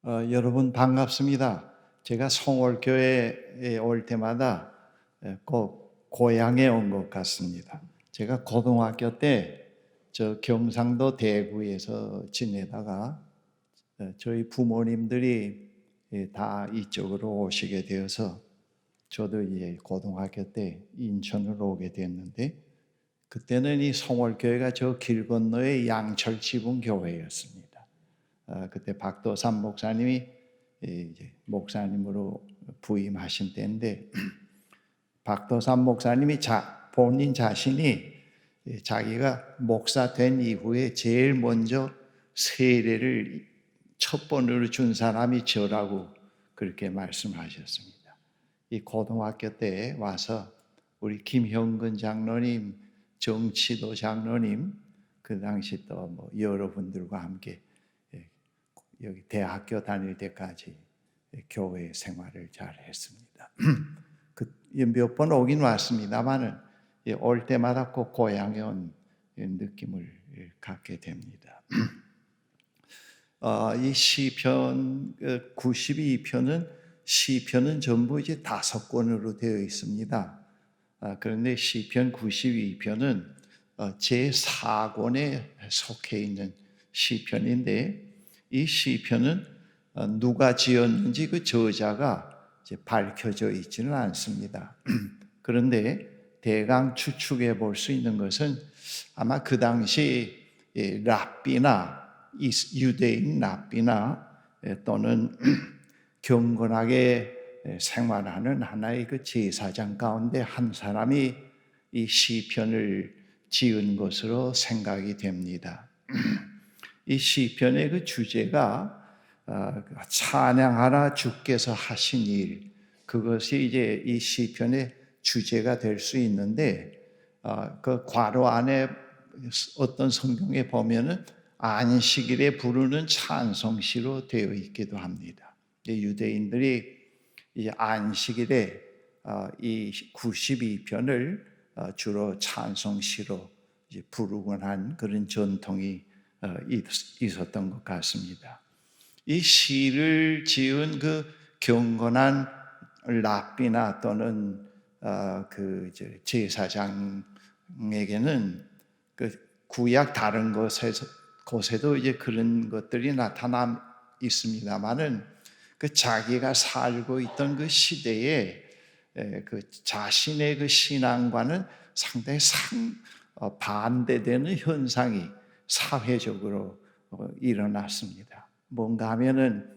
여러분 반갑습니다. 제가 성월교회에 올 때마다 꼭 고향에 온 것 같습니다. 제가 고등학교 때 저 경상도 대구에서 지내다가 저희 부모님들이 다 이쪽으로 오시게 되어서 저도 이제 고등학교 때 인천으로 오게 됐는데, 그때는 이 성월교회가 저 길 건너의 양철 지붕 교회였습니다. 그때 박도삼 목사님이 이제 목사님으로 부임하신 때인데, 박도삼 목사님이 본인 자신이 자기가 목사 된 이후에 제일 먼저 세례를 첫 번으로 준 사람이 저라고 그렇게 말씀하셨습니다. 이 고등학교 때 와서 우리 김형근 장로님, 정치도 장로님, 그 당시 또 뭐 여러분들과 함께 여기 대학교 다닐 때까지 교회 생활을 잘 했습니다. 몇 번 오긴 왔습니다만은 올 때마다 꼭 고향에 온 느낌을 갖게 됩니다. 이 시편 92편은 시편은 전부 이제 5권으로 되어 있습니다. 그런데 시편 92편은 제 4권에 속해 있는 시편인데, 이 시편은 누가 지었는지 그 저자가 밝혀져 있지는 않습니다. 그런데 대강 추측해 볼 수 있는 것은 아마 그 당시 랍비나 유대인 랍비나 또는 경건하게 생활하는 하나의 그 제사장 가운데 한 사람이 이 시편을 지은 것으로 생각이 됩니다. 이 시편의 그 주제가 찬양하라 주께서 하신 일, 그것이 이제 이 시편의 주제가 될 수 있는데, 그 괄호 안에 어떤 성경에 보면은 안식일에 부르는 찬송시로 되어 있기도 합니다. 유대인들이 이제 안식일에 이 92편을 주로 찬송시로 부르곤 한 그런 전통이 있었던 것 같습니다. 이 시를 지은 그 경건한 랍비나 또는 그 제사장에게는 그 구약 다른 곳에도 이제 그런 것들이 나타나 있습니다만은, 그 자기가 살고 있던 그 시대에 그 자신의 그 신앙과는 상당히 반대되는 현상이 사회적으로 일어났습니다. 뭔가 하면은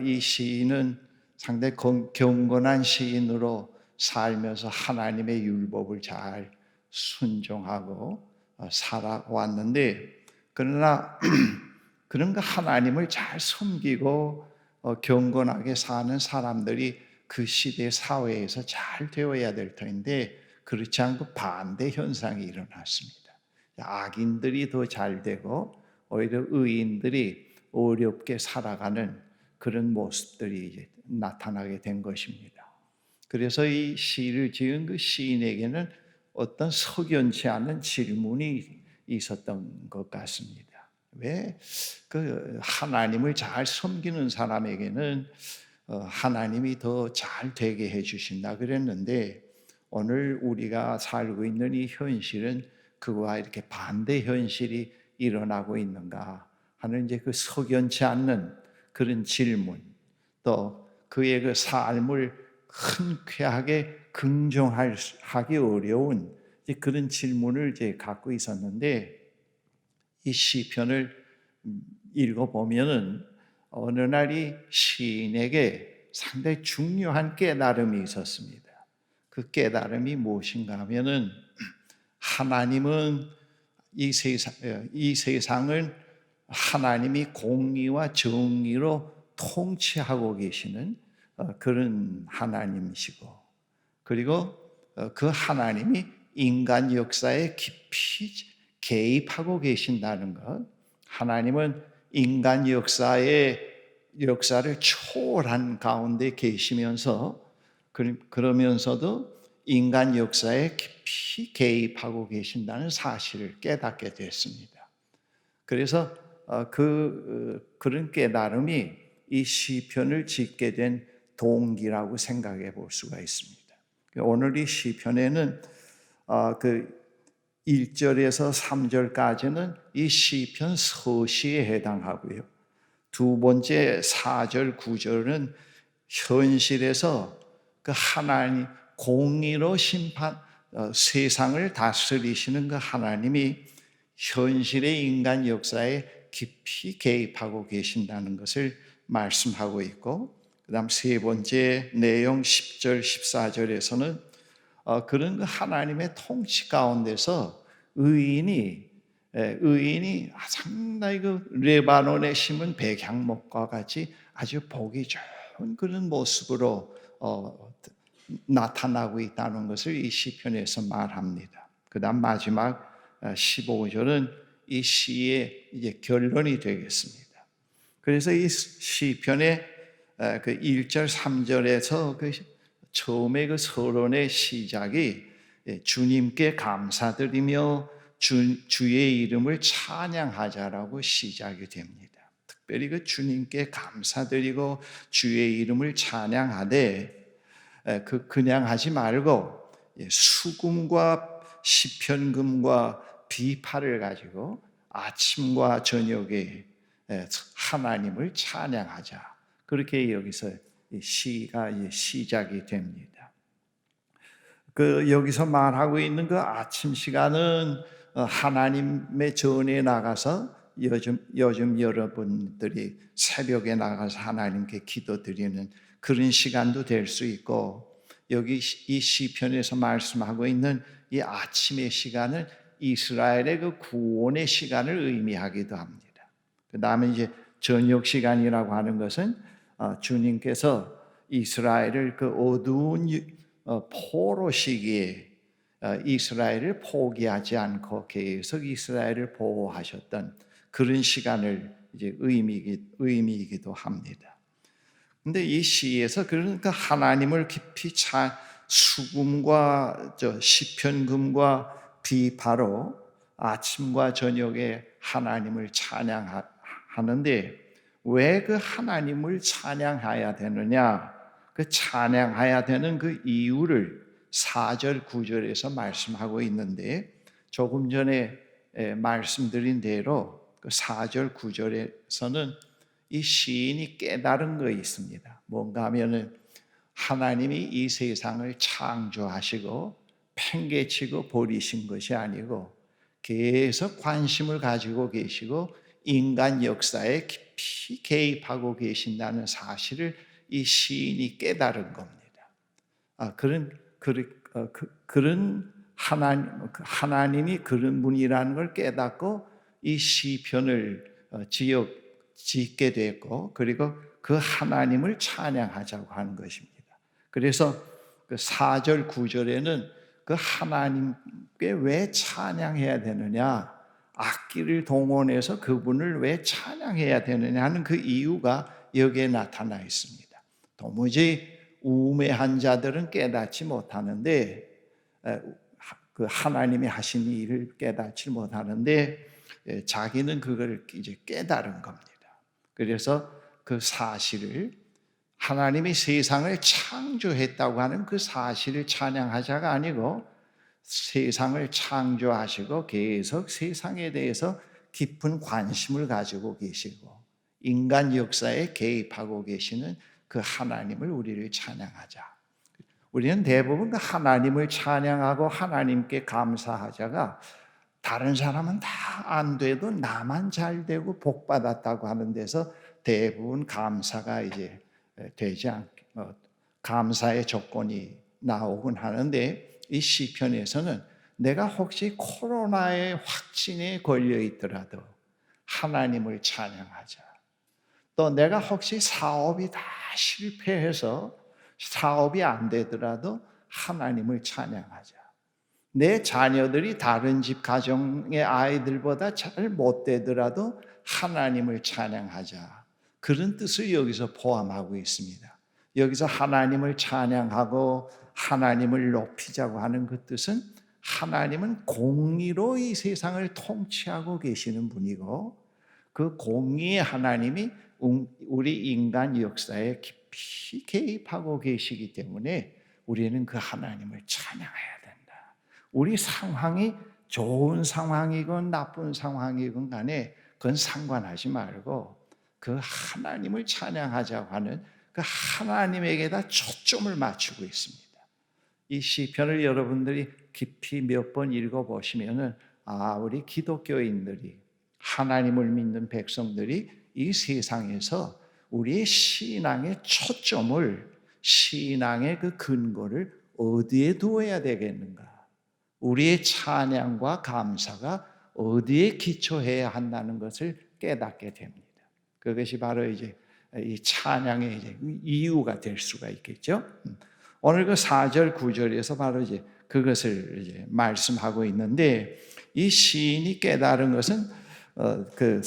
이 시인은 상당히 경건한 시인으로 살면서 하나님의 율법을 잘 순종하고 살아왔는데, 그러나 그런 그 하나님을 잘 섬기고 경건하게 사는 사람들이 그 시대 사회에서 잘 되어야 될 터인데, 그렇지 않고 반대 현상이 일어났습니다. 악인들이 더 잘 되고 오히려 의인들이 어렵게 살아가는 그런 모습들이 이제 나타나게 된 것입니다. 그래서 이 시를 지은 그 시인에게는 어떤 석연치 않은 질문이 있었던 것 같습니다. 왜 그 하나님을 잘 섬기는 사람에게는 하나님이 더 잘 되게 해주신다 그랬는데, 오늘 우리가 살고 있는 이 현실은 그와 이렇게 반대 현실이 일어나고 있는가 하는 이제 그 석연치 않는 그런 질문, 또 그의 그 삶을 흔쾌하게 긍정하기 어려운 그런 질문을 이제 갖고 있었는데, 이 시편을 읽어보면은 어느 날이 시인에게 상당히 중요한 깨달음이 있었습니다. 그 깨달음이 무엇인가 하면은, 하나님은 이 세상을 하나님이 공의와 정의로 통치하고 계시는 그런 하나님이시고, 그리고 그 하나님이 인간 역사에 깊이 개입하고 계신다는 것, 하나님은 인간 역사를 초월한 가운데 계시면서 그러면서도 인간 역사에 깊이 개입하고 계신다는 사실을 깨닫게 됐습니다. 그래서 그런 깨달음이 이 시편을 짓게 된 동기라고 생각해 볼 수가 있습니다. 오늘 이 시편에는 그 1절에서 3절까지는 이 시편 서시에 해당하고요. 두 번째 4절, 9절은 현실에서 그 하나님 공의로 세상을 다스리시는 그 하나님이 현실의 인간 역사에 깊이 개입하고 계신다는 것을 말씀하고 있고, 그다음 세 번째 내용 10절, 14절에서는 그런 그 하나님의 통치 가운데서 의인이 상당히 그 레바논에 심은 백향목과 같이 아주 보기 좋은 그런 모습으로 나타나고 있다는 것을 이 시편에서 말합니다. 그다음 마지막 15절은 이 시의 이제 결론이 되겠습니다. 그래서 이 시편의 그 1절, 3절에서 그 처음에 그 서론의 시작이 주님께 감사드리며 주의 이름을 찬양하자라고 시작이 됩니다. 특별히 그 주님께 감사드리고 주의 이름을 찬양하되 그냥 하지 말고 수금과 시편금과 비파를 가지고 아침과 저녁에 하나님을 찬양하자. 그렇게 여기서 시가 시작이 됩니다. 여기서 말하고 있는 그 아침 시간은 하나님의 전에 나가서 요즘 여러분들이 새벽에 나가서 하나님께 기도드리는 그런 시간도 될 수 있고, 여기 이 시편에서 말씀하고 있는 이 아침의 시간은 이스라엘의 그 구원의 시간을 의미하기도 합니다. 그 다음에 이제 저녁 시간이라고 하는 것은 주님께서 이스라엘을 그 어두운 포로 시기에 이스라엘을 포기하지 않고 계속 이스라엘을 보호하셨던 그런 시간을 이제 의미이기도 합니다. 근데 이 시에서 그러니까 하나님을 깊이 수금과 시편금과 비파로 아침과 저녁에 하나님을 찬양하는데, 왜 그 하나님을 찬양해야 되느냐? 그 찬양해야 되는 그 이유를 4절, 9절에서 말씀하고 있는데, 조금 전에 말씀드린 대로 그 4절, 9절에서는 이 시인이 깨달은 거 있습니다. 뭔가 하면은 하나님이 이 세상을 창조하시고 팽개치고 버리신 것이 아니고 계속 관심을 가지고 계시고 인간 역사에 깊이 개입하고 계신다는 사실을 이 시인이 깨달은 겁니다. 그런 하나님이 그런 분이라는 걸 깨닫고 이 시편을 짓게 됐고, 그리고 그 하나님을 찬양하자고 하는 것입니다. 그래서 그 4절, 9절에는 그 하나님께 왜 찬양해야 되느냐, 악기를 동원해서 그분을 왜 찬양해야 되느냐 하는 그 이유가 여기에 나타나 있습니다. 도무지 우매한 자들은 깨닫지 못하는데, 그 하나님이 하신 일을 깨닫지 못하는데 자기는 그걸 이제 깨달은 겁니다. 그래서 그 사실을, 하나님이 세상을 창조했다고 하는 그 사실을 찬양하자가 아니고, 세상을 창조하시고 계속 세상에 대해서 깊은 관심을 가지고 계시고 인간 역사에 개입하고 계시는 그 하나님을 우리를 찬양하자. 우리는 대부분 그 하나님을 찬양하고 하나님께 감사하자가, 다른 사람은 다 안 돼도 나만 잘 되고 복 받았다고 하는 데서 대부분 감사가 이제 되지 않고 감사의 조건이 나오곤 하는데, 이 시편에서는 내가 혹시 코로나의 확진에 걸려 있더라도 하나님을 찬양하자. 또 내가 혹시 사업이 다 실패해서 사업이 안 되더라도 하나님을 찬양하자. 내 자녀들이 다른 집 가정의 아이들보다 잘 못 되더라도 하나님을 찬양하자. 그런 뜻을 여기서 포함하고 있습니다. 여기서 하나님을 찬양하고 하나님을 높이자고 하는 그 뜻은, 하나님은 공의로 이 세상을 통치하고 계시는 분이고 그 공의의 하나님이 우리 인간 역사에 깊이 개입하고 계시기 때문에 우리는 그 하나님을 찬양해야 된다. 우리 상황이 좋은 상황이건 나쁜 상황이건 간에 그건 상관하지 말고 그 하나님을 찬양하자고 하는 그 하나님에게다 초점을 맞추고 있습니다. 이 시편을 여러분들이 깊이 몇 번 읽어보시면은 우리 기독교인들이 하나님을 믿는 백성들이 이 세상에서 우리의 신앙의 초점을 신앙의 그 근거를 어디에 두어야 되겠는가? 우리의 찬양과 감사가 어디에 기초해야 한다는 것을 깨닫게 됩니다. 그것이 바로 이제 이 찬양의 이제 이유가 될 수가 있겠죠. 오늘 그 4절 9절에서 바로 이제 그것을 이제 말씀하고 있는데 이 시인이 깨달은 것은 그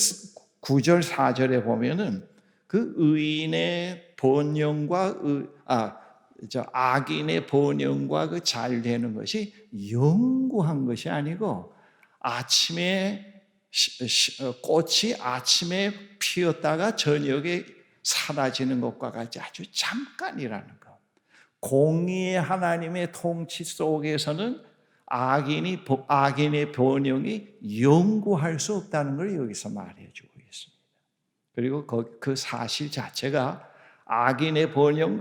9절 4절에 보면은 그 의인의 번영과 악인의 번영과 그 잘 되는 것이 영구한 것이 아니고 아침에 꽃이 아침에 피었다가 저녁에 사라지는 것과 같이 아주 잠깐이라는 것. 공의의 하나님의 통치 속에서는 악인의 번영이 영구할 수 없다는 걸 여기서 말해주고 있습니다. 그리고 그 사실 자체가 악인의 번영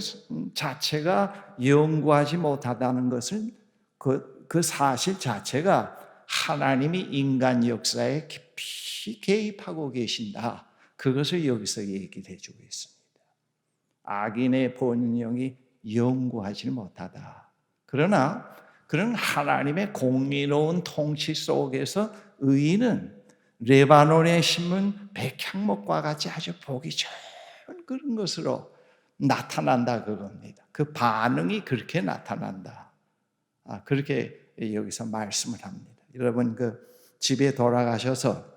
자체가 영구하지 못하다는 것은 그 사실 자체가 하나님이 인간 역사에 깊이 개입하고 계신다. 그것을 여기서 얘기해 주고 있습니다. 악인의 번영이 영구하지 못하다. 그러나 그런 하나님의 공의로운 통치 속에서 의인은 레바논에 심은 백향목과 같이 아주 보기 좋은 그런 것으로 나타난다 그겁니다. 그 반응이 그렇게 나타난다. 그렇게 여기서 말씀을 합니다. 여러분 그 집에 돌아가셔서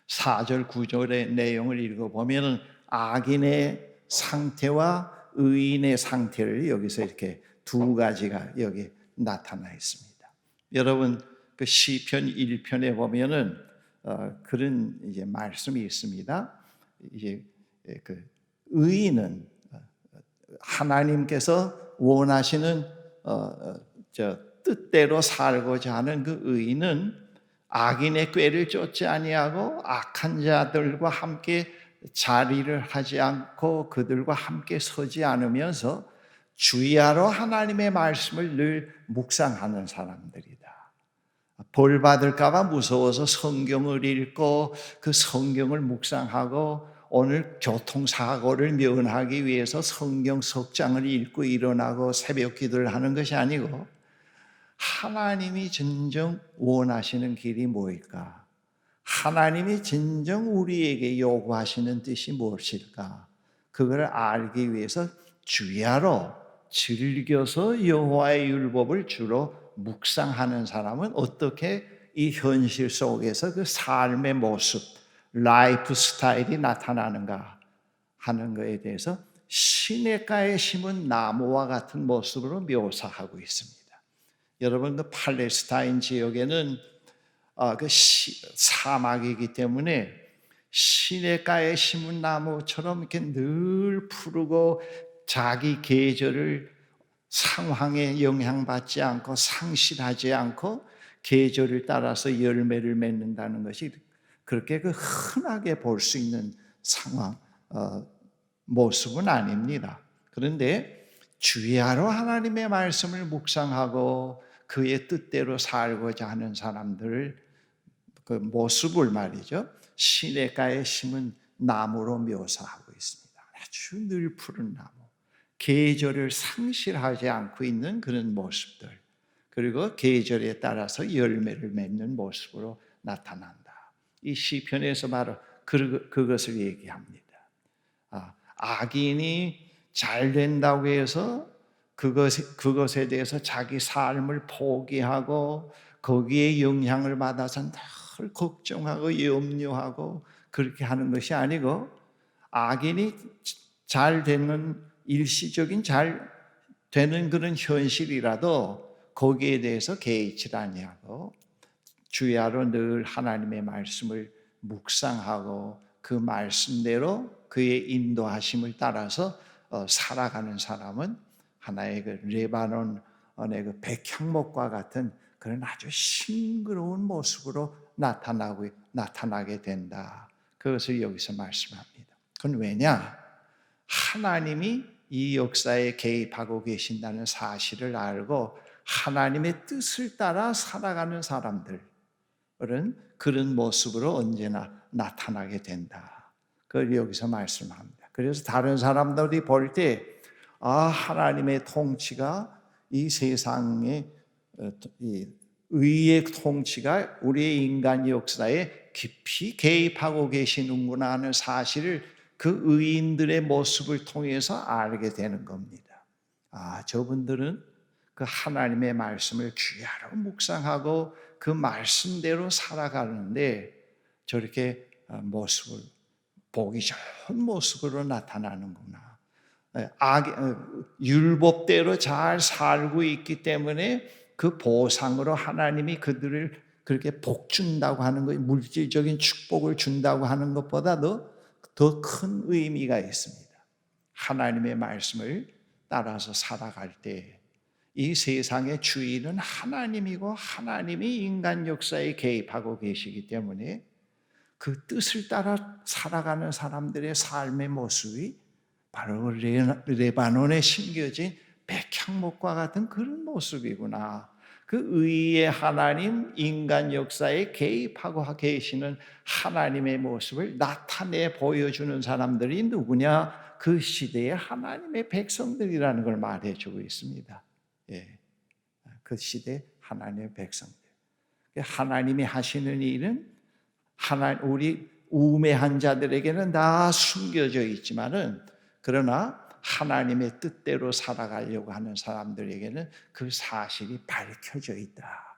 4절 9절의 내용을 읽어보면 악인의 상태와 의인의 상태를 여기서 이렇게 두 가지가 여기 나타나 있습니다. 여러분 그 시편 1편에 보면은 그런 이제 말씀이 있습니다. 이제 그 의인은 하나님께서 원하시는 뜻대로 살고자 하는 그 의인은 악인의 꾀를 쫓지 아니하고 악한 자들과 함께 자리를 하지 않고 그들과 함께 서지 않으면서 주야로 하나님의 말씀을 늘 묵상하는 사람들이다. 벌 받을까 봐 무서워서 성경을 읽고 그 성경을 묵상하고 오늘 교통사고를 면하기 위해서 성경 석장을 읽고 일어나고 새벽 기도를 하는 것이 아니고 하나님이 진정 원하시는 길이 뭐일까? 하나님이 진정 우리에게 요구하시는 뜻이 무엇일까? 그걸 알기 위해서 주야로 즐겨서 여호와의 율법을 주로 묵상하는 사람은 어떻게 이 현실 속에서 그 삶의 모습, 라이프 스타일이 나타나는가 하는 것에 대해서 시냇가에 심은 나무와 같은 모습으로 묘사하고 있습니다. 여러분 그 팔레스타인 지역에는 사막이기 때문에 시냇가에 심은 나무처럼 이렇게 늘 푸르고 자기 계절을 상황에 영향받지 않고 상실하지 않고 계절을 따라서 열매를 맺는다는 것이 그렇게 그 흔하게 볼 수 있는 상황 모습은 아닙니다. 그런데 주야로 하나님의 말씀을 묵상하고 그의 뜻대로 살고자 하는 사람들 그 모습을 말이죠. 시냇가에 심은 나무로 묘사하고 있습니다. 아주 늘 푸른 나무, 계절을 상실하지 않고 있는 그런 모습들, 그리고 계절에 따라서 열매를 맺는 모습으로 나타난다. 이 시편에서 바로 그것을 얘기합니다. 악인이 잘 된다고 해서 그것에 대해서 자기 삶을 포기하고 거기에 영향을 받아서 늘 걱정하고 염려하고 그렇게 하는 것이 아니고 악인이 잘 되는 일시적인 잘 되는 그런 현실이라도 거기에 대해서 개의치 아니하고 주야로 늘 하나님의 말씀을 묵상하고 그 말씀대로 그의 인도하심을 따라서 살아가는 사람은 하나의 그 레바논의 그 백향목과 같은 그런 아주 싱그러운 모습으로 나타나게 된다. 그것을 여기서 말씀합니다. 그건 왜냐? 하나님이 이 역사에 개입하고 계신다는 사실을 알고 하나님의 뜻을 따라 살아가는 사람들은 그런 모습으로 언제나 나타나게 된다. 그걸 여기서 말씀합니다. 그래서 다른 사람들이 볼 때 하나님의 통치가 이 세상의 이 의의 통치가 우리의 인간 역사에 깊이 개입하고 계시는구나 하는 사실을 그 의인들의 모습을 통해서 알게 되는 겁니다. 저분들은 그 하나님의 말씀을 귀하로 묵상하고 그 말씀대로 살아가는데 저렇게 모습을 보기 좋은 모습으로 나타나는구나. 율법대로 잘 살고 있기 때문에 그 보상으로 하나님이 그들을 그렇게 복 준다고 하는 것, 물질적인 축복을 준다고 하는 것보다도 더 큰 의미가 있습니다. 하나님의 말씀을 따라서 살아갈 때 이 세상의 주인은 하나님이고 하나님이 인간 역사에 개입하고 계시기 때문에 그 뜻을 따라 살아가는 사람들의 삶의 모습이 바로 레바논에 심겨진 백향목과 같은 그런 모습이구나. 그 의의 하나님, 인간 역사에 개입하고 계시는 하나님의 모습을 나타내 보여주는 사람들이 누구냐? 그 시대의 하나님의 백성들이라는 걸 말해주고 있습니다. 그 시대 하나님의 백성들. 하나님이 하시는 일은 우리 우매한 자들에게는 다 숨겨져 있지만은 그러나 하나님의 뜻대로 살아가려고 하는 사람들에게는 그 사실이 밝혀져 있다.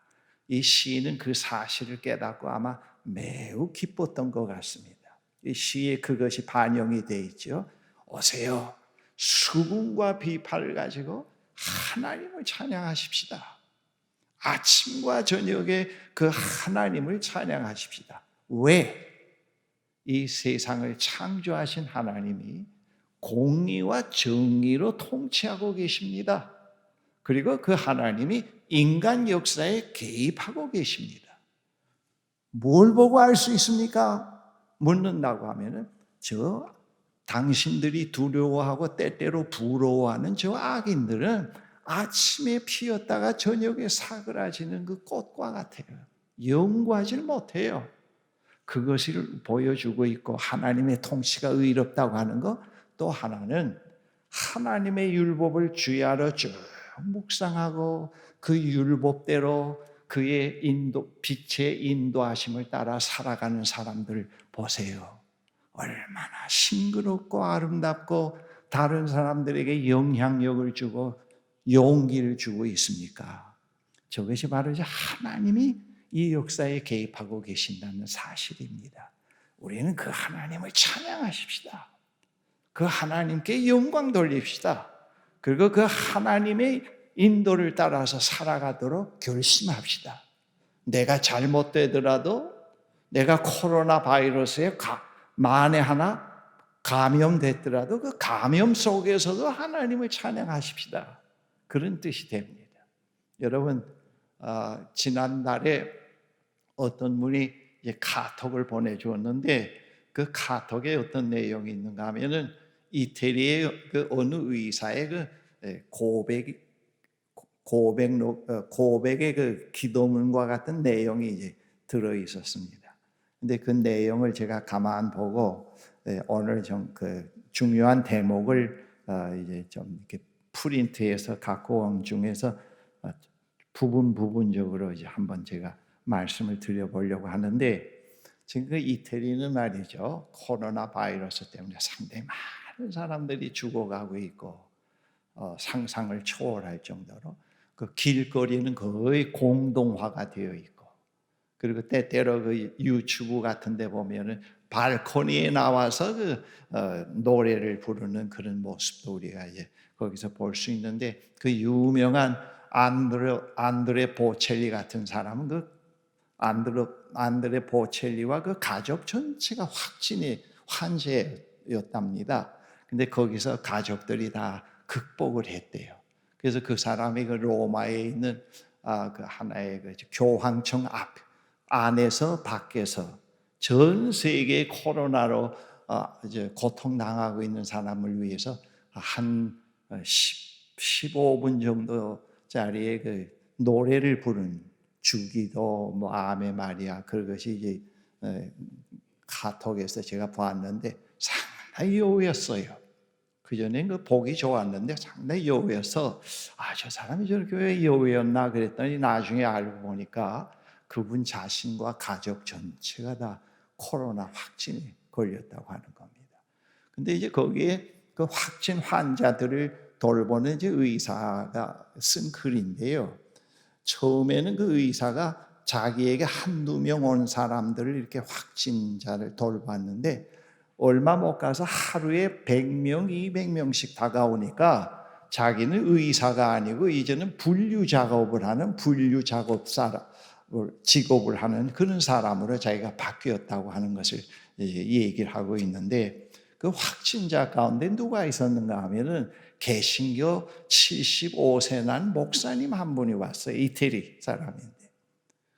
이 시인은 그 사실을 깨닫고 아마 매우 기뻤던 것 같습니다. 이 시에 그것이 반영이 되어 있죠. 오세요. 수금과 비파를 가지고 하나님을 찬양하십시다. 아침과 저녁에 그 하나님을 찬양하십시다. 왜? 이 세상을 창조하신 하나님이 공의와 정의로 통치하고 계십니다. 그리고 그 하나님이 인간 역사에 개입하고 계십니다. 뭘 보고 알 수 있습니까? 묻는다고 하면은 당신들이 두려워하고 때때로 부러워하는 저 악인들은 아침에 피었다가 저녁에 사그라지는 그 꽃과 같아요. 연구하지 못해요. 그것을 보여주고 있고 하나님의 통치가 의롭다고 하는 것, 또 하나는 하나님의 율법을 주야로 쭉 묵상하고 그 율법대로 그의 빛의 인도하심을 따라 살아가는 사람들 보세요. 얼마나 싱그럽고 아름답고 다른 사람들에게 영향력을 주고 용기를 주고 있습니까? 저것이 바로 이제 하나님이 이 역사에 개입하고 계신다는 사실입니다. 우리는 그 하나님을 찬양하십시다. 그 하나님께 영광 돌립시다. 그리고 그 하나님의 인도를 따라서 살아가도록 결심합시다. 내가 잘못되더라도 내가 코로나 바이러스에 만에 하나 감염됐더라도 그 감염 속에서도 하나님을 찬양하십시다. 그런 뜻이 됩니다. 여러분, 지난달에 어떤 분이 카톡을 보내주었는데 그 카톡에 어떤 내용이 있는가 하면은 이태리의 그 어느 의사의 그 고백의 그 기도문과 같은 내용이 이제 들어 있었습니다. 근데 그 내용을 제가 가만 보고 오늘 좀 그 중요한 대목을 이제 좀 이렇게 프린트해서 갖고 온 중에서 부분적으로 이제 한번 제가 말씀을 드려보려고 하는데, 지금 그 이태리는 말이죠, 코로나 바이러스 때문에 상당히 많은 사람들이 죽어가고 있고 상상을 초월할 정도로 그 길거리는 거의 공동화가 되어 있고, 그리고 때때로 그 유튜브 같은 데 보면은 발코니에 나와서 그 노래를 부르는 그런 모습도 우리가 이제 거기서 볼 수 있는데, 그 유명한 안드레 보첼리 같은 사람은 그 안드레 보첼리와 그 가족 전체가 환시에 병이었답니다. 근데 거기서 가족들이 다 극복을 했대요. 그래서 그 사람이 그 로마에 있는 그 하나의 그 교황청 앞 안에서 밖에서 전 세계 코로나로 이제 고통 당하고 있는 사람을 위해서 한 15분 정도짜리의 그 노래를 부른 주기도 뭐 아메 마리아 그것이 이제 카톡에서 제가 봤는데 상당히 요였어요. 그전엔 그 보기 좋았는데 상당히 여우여서 저 사람이 저렇게 왜 여우였나 그랬더니 나중에 알고 보니까 그분 자신과 가족 전체가 다 코로나 확진에 걸렸다고 하는 겁니다. 근데 이제 거기에 그 확진 환자들을 돌보는 이제 의사가 쓴 글인데요. 처음에는 그 의사가 자기에게 한두 명 온 사람들을 이렇게 확진자를 돌봤는데 얼마 못 가서 하루에 100명, 200명씩 다가오니까 자기는 의사가 아니고 이제는 분류 작업을 하는 분류 작업사 직업을 하는 그런 사람으로 자기가 바뀌었다고 하는 것을 얘기를 하고 있는데 그 확진자 가운데 누가 있었는가 하면은 개신교 75세 난 목사님 한 분이 왔어요. 이태리 사람인데.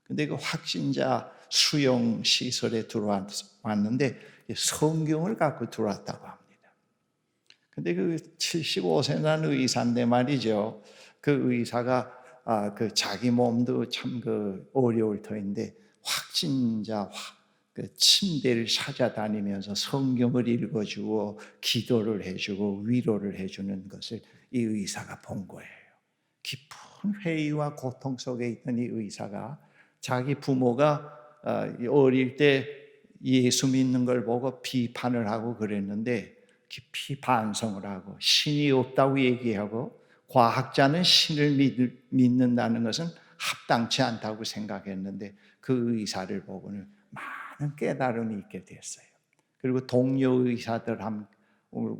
근데 그 확진자 수용 시설에 들어왔는데 성경을 갖고 들어왔다고 합니다. 근데 그 75세 난 의사인데 말이죠. 그 의사가 그 자기 몸도 참 그 어려울 터인데 확진자 그 침대를 찾아다니면서 성경을 읽어주고 기도를 해주고 위로를 해주는 것을 이 의사가 본 거예요. 깊은 회의와 고통 속에 있던 이 의사가 자기 부모가 어릴 때 예수 믿는 걸 보고 비판을 하고 그랬는데 깊이 반성을 하고 신이 없다고 얘기하고 과학자는 신을 믿는다는 것은 합당치 않다고 생각했는데 그 의사를 보고는 많은 깨달음이 있게 됐어요. 그리고 동료 의사들과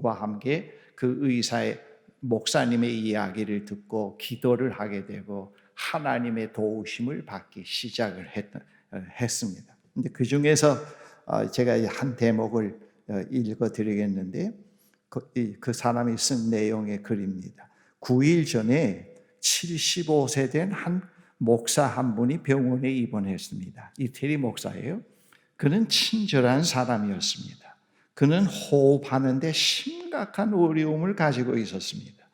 함께 그 의사의 목사님의 이야기를 듣고 기도를 하게 되고 하나님의 도우심을 받기 시작을 했습니다. 근데 그 중에서 제가 한 대목을 읽어드리겠는데 그 사람이 쓴 내용의 글입니다. 9일 전에 75세 된 한 목사 한 분이 병원에 입원했습니다. 이태리 목사예요. 그는 친절한 사람이었습니다. 그는 호흡하는데 심각한 어려움을 가지고 있었습니다.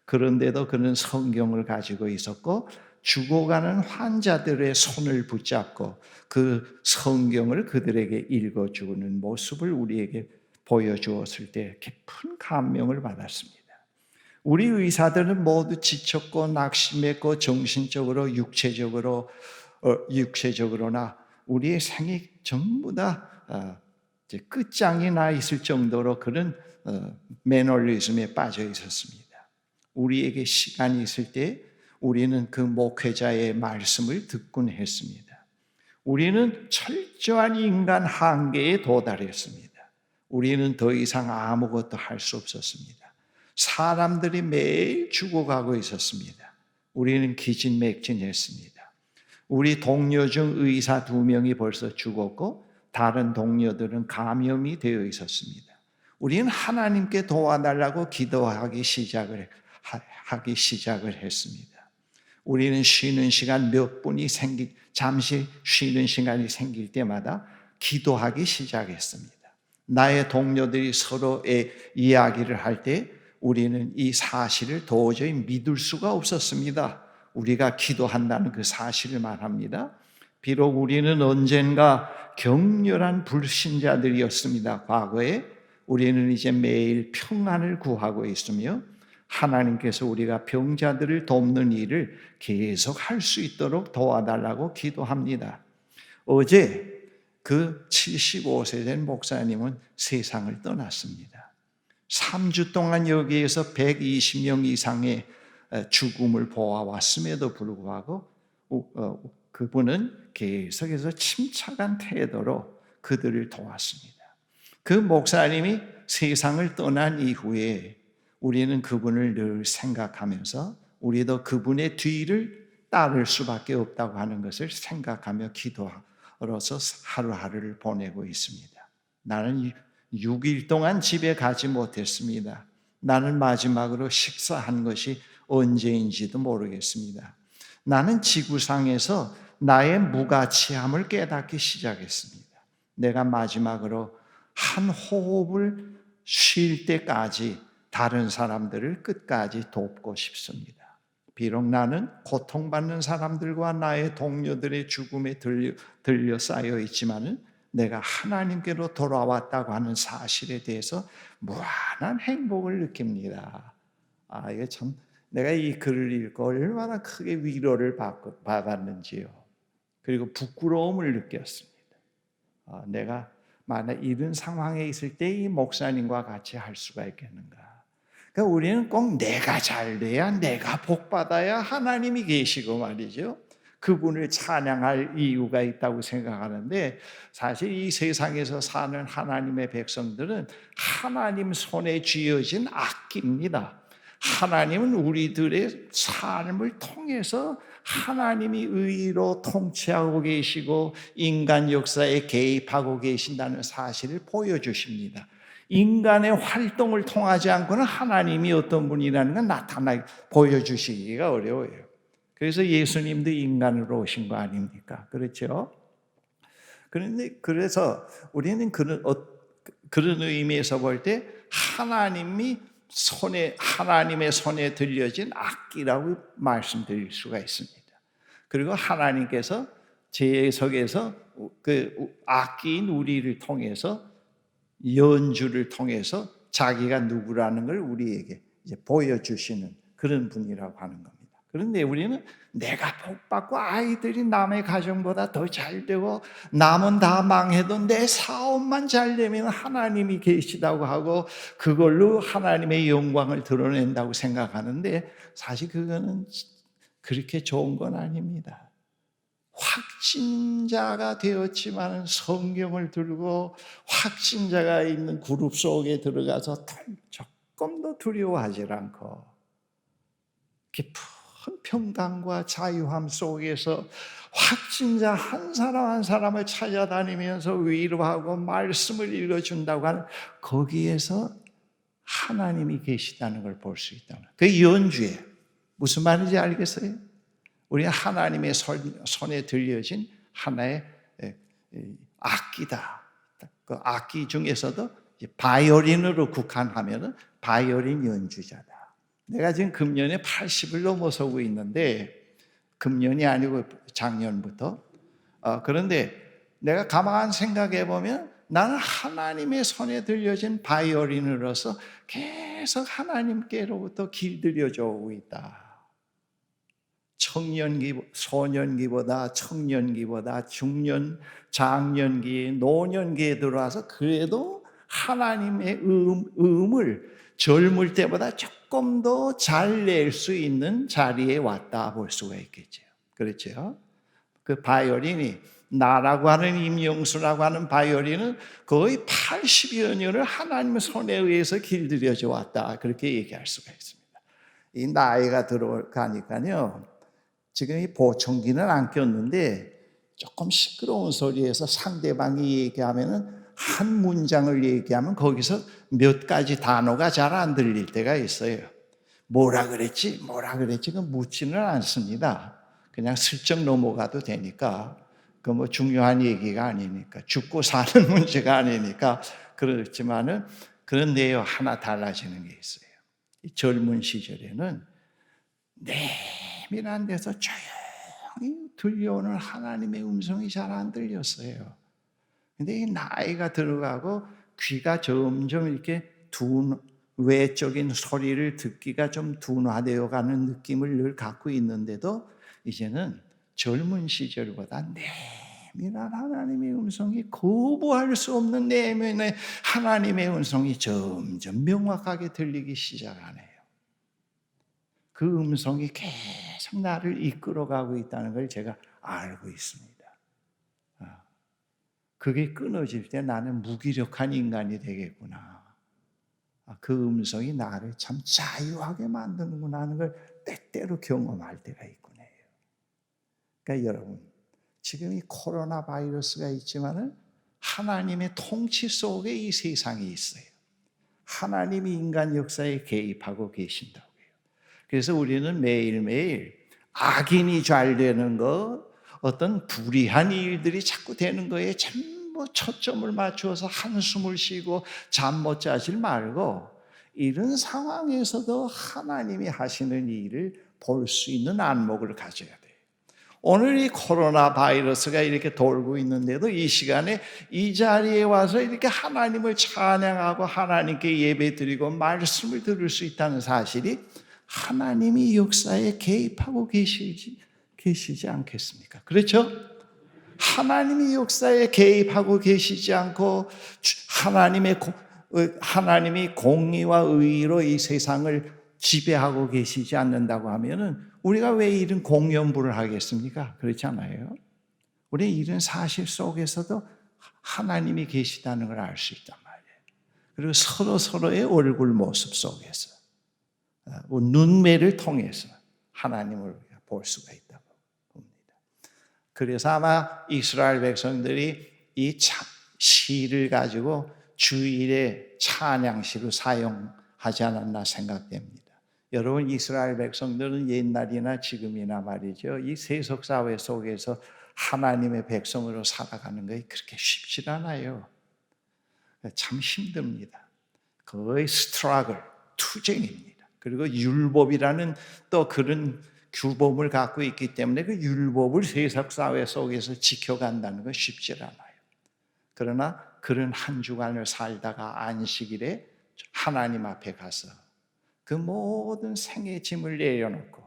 그런데도 그는 성경을 가지고 있었고 죽어가는 환자들의 손을 붙잡고 그 성경을 그들에게 읽어주는 모습을 우리에게 보여주었을 때 깊은 감명을 받았습니다. 우리 의사들은 모두 지쳤고 낙심했고 정신적으로 육체적으로나 우리의 생이 전부 다 이제 끝장이 나 있을 정도로 그런 매너리즘에 빠져 있었습니다. 우리에게 시간이 있을 때 우리는 그 목회자의 말씀을 듣곤 했습니다. 우리는 철저한 인간 한계에 도달했습니다. 우리는 더 이상 아무것도 할 수 없었습니다. 사람들이 매일 죽어가고 있었습니다. 우리는 기진맥진했습니다. 우리 동료 중 의사 2명이 벌써 죽었고 다른 동료들은 감염이 되어 있었습니다. 우리는 하나님께 도와달라고 기도하기 시작을 했습니다. 우리는 쉬는 시간 몇 분이 잠시 쉬는 시간이 생길 때마다 기도하기 시작했습니다. 나의 동료들이 서로의 이야기를 할 때 우리는 이 사실을 도저히 믿을 수가 없었습니다. 우리가 기도한다는 그 사실을 말합니다. 비록 우리는 언젠가 격렬한 불신자들이었습니다. 과거에 우리는 이제 매일 평안을 구하고 있으며 하나님께서 우리가 병자들을 돕는 일을 계속 할 수 있도록 도와달라고 기도합니다. 어제 그 75세 된 목사님은 세상을 떠났습니다. 3주 동안 여기에서 120명 이상의 죽음을 보아왔음에도 불구하고 그분은 계속해서 침착한 태도로 그들을 도왔습니다. 그 목사님이 세상을 떠난 이후에 우리는 그분을 늘 생각하면서 우리도 그분의 뒤를 따를 수밖에 없다고 하는 것을 생각하며 기도로서 하루하루를 보내고 있습니다. 나는 6일 동안 집에 가지 못했습니다. 나는 마지막으로 식사한 것이 언제인지도 모르겠습니다. 나는 지구상에서 나의 무가치함을 깨닫기 시작했습니다. 내가 마지막으로 한 호흡을 쉴 때까지 다른 사람들을 끝까지 돕고 싶습니다. 비록 나는 고통받는 사람들과 나의 동료들의 죽음에 들려 쌓여 있지만은 내가 하나님께로 돌아왔다고 하는 사실에 대해서 무한한 행복을 느낍니다. 이게 참 내가 이 글을 읽고 얼마나 크게 위로를 받았는지요. 그리고 부끄러움을 느꼈습니다. 내가 만약 이런 상황에 있을 때 이 목사님과 같이 할 수가 있겠는가. 그러니까 우리는 꼭 내가 잘 돼야, 내가 복 받아야 하나님이 계시고 말이죠. 그분을 찬양할 이유가 있다고 생각하는데, 사실 이 세상에서 사는 하나님의 백성들은 하나님 손에 쥐어진 악기입니다. 하나님은 우리들의 삶을 통해서 하나님이 의로 통치하고 계시고 인간 역사에 개입하고 계신다는 사실을 보여주십니다. 인간의 활동을 통하지 않고는 하나님이 어떤 분이라는 걸 보여주시기가 어려워요. 그래서 예수님도 인간으로 오신 거 아닙니까? 그렇죠? 그런데 그래서 우리는 그런 의미에서 볼 때 하나님의 손에 들려진 악기라고 말씀드릴 수가 있습니다. 그리고 하나님께서 제석에서 그 악기인 우리를 통해서 연주를 통해서 자기가 누구라는 걸 우리에게 이제 보여주시는 그런 분이라고 하는 겁니다. 그런데 우리는 내가 복받고 아이들이 남의 가정보다 더 잘 되고 남은 다 망해도 내 사업만 잘 되면 하나님이 계시다고 하고 그걸로 하나님의 영광을 드러낸다고 생각하는데 사실 그거는 그렇게 좋은 건 아닙니다. 확신자가 되었지만 성경을 들고 확신자가 있는 그룹 속에 들어가서 조금도 두려워하지 않고 깊은 평강과 자유함 속에서 확신자 한 사람 한 사람을 찾아다니면서 위로하고 말씀을 읽어준다고 하는 거기에서 하나님이 계시다는 걸 볼 수 있다. 그 연주에 무슨 말인지 알겠어요? 우리는 하나님의 손에 들려진 하나의 악기다. 그 악기 중에서도 바이올린으로 국한하면 바이올린 연주자다. 내가 지금 금년에 80을 넘어서고 있는데 금년이 아니고 작년부터 그런데 내가 가만 생각해 보면 나는 하나님의 손에 들려진 바이올린으로서 계속 하나님께로부터 길들여져 오고 있다. 소년기보다 청년기보다 중년, 장년기, 노년기에 들어와서 그래도 하나님의 음을 젊을 때보다 조금 더 잘 낼 수 있는 자리에 왔다 볼 수가 있겠죠. 그렇죠? 그 바이올린이 나라고 하는 임영수라고 하는 바이올린은 거의 80여 년을 하나님의 손에 의해서 길들여져 왔다. 그렇게 얘기할 수가 있습니다. 이 나이가 들어가니까요. 지금 이 보청기는 안 꼈는데 조금 시끄러운 소리에서 상대방이 얘기하면은 한 문장을 얘기하면 거기서 몇 가지 단어가 잘 안 들릴 때가 있어요. 뭐라 그랬지? 그 묻지는 않습니다. 그냥 슬쩍 넘어가도 되니까 그 뭐 중요한 얘기가 아니니까 죽고 사는 문제가 아니니까 그렇지만은 그런데요 하나 달라지는 게 있어요. 이 젊은 시절에는 내밀한 데서 조용히 들려오는 하나님의 음성이 잘 안 들렸어요. 근데 이 나이가 들어가고 귀가 점점 이렇게 외적인 소리를 듣기가 좀 둔화되어 가는 느낌을 늘 갖고 있는데도 이제는 젊은 시절보다 내밀한 하나님의 음성이 거부할 수 없는 내면의 하나님의 음성이 점점 명확하게 들리기 시작하네요. 그 음성이 계속 나를 이끌어가고 있다는 걸 제가 알고 있습니다. 그게 끊어질 때 나는 무기력한 인간이 되겠구나. 그 음성이 나를 참 자유하게 만드는구나 하는 걸 때때로 경험할 때가 있군 해요. 그러니까 여러분, 지금 이 코로나 바이러스가 있지만은 하나님의 통치 속에 이 세상이 있어요. 하나님이 인간 역사에 개입하고 계신다고요. 그래서 우리는 매일매일 악인이 잘 되는 것, 어떤 불의한 일들이 자꾸 되는 거에 전부 초점을 맞추어서 한숨을 쉬고 잠 못 자질 말고 이런 상황에서도 하나님이 하시는 일을 볼 수 있는 안목을 가져야 돼요. 오늘 이 코로나 바이러스가 이렇게 돌고 있는데도 이 시간에 이 자리에 와서 이렇게 하나님을 찬양하고 하나님께 예배드리고 말씀을 들을 수 있다는 사실이 하나님이 역사에 개입하고 계시지 않겠습니까? 그렇죠? 하나님이 역사에 개입하고 계시지 않고 하나님이 공의와 의로 이 세상을 지배하고 계시지 않는다고 하면은 우리가 왜 이런 공연부를 하겠습니까? 그렇지 않아요? 우리 이런 사실 속에서도 하나님이 계시다는 걸 알 수 있단 말이에요. 그리고 서로의 얼굴 모습 속에서 눈매를 통해서 하나님을 볼 수가 있다고 봅니다. 그래서 아마 이스라엘 백성들이 이 시를 가지고 주일에 찬양시로 사용하지 않았나 생각됩니다. 여러분, 이스라엘 백성들은 옛날이나 지금이나 말이죠, 이 세속사회 속에서 하나님의 백성으로 살아가는 것이 그렇게 쉽지 않아요. 참 힘듭니다. 거의 스트러글, 투쟁입니다. 그리고 율법이라는 또 그런 규범을 갖고 있기 때문에 그 율법을 세속사회 속에서 지켜간다는 건 쉽지 않아요. 그러나 그런 한 주간을 살다가 안식일에 하나님 앞에 가서 그 모든 생의 짐을 내려놓고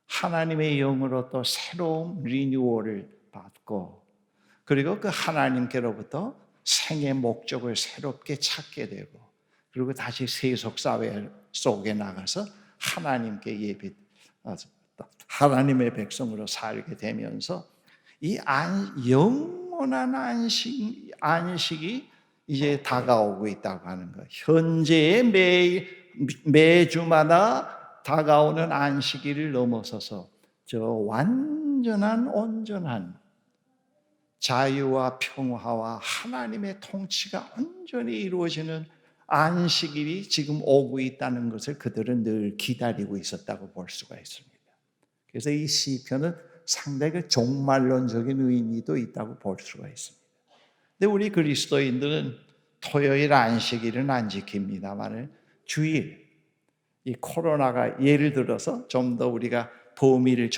하나님의 영으로 또 새로운 리뉴얼을 받고 그리고 그 하나님께로부터 생의 목적을 새롭게 찾게 되고 그리고 다시 세속사회 속에 나가서 하나님께 하나님의 백성으로 살게 되면서 이 영원한 안식이 이제 다가오고 있다고 하는 거예요. 현재의 매주마다 다가오는 안식일을 넘어서서 저 완전한 온전한 자유와 평화와 하나님의 통치가 온전히 이루어지는 안식일이 지금 오고 있다는 것을 그들은 늘 기다리고 있었다고 볼 수가 있습니다. 그래서 이 시편은 상당히 종말론적인 의미도 있다고 볼 수가 있습니다. 근데 우리 그리스도인들은 토요일 안식일은 안 지킵니다만 주일, 이 코로나가 예를 들어서 좀 더 우리가 범위를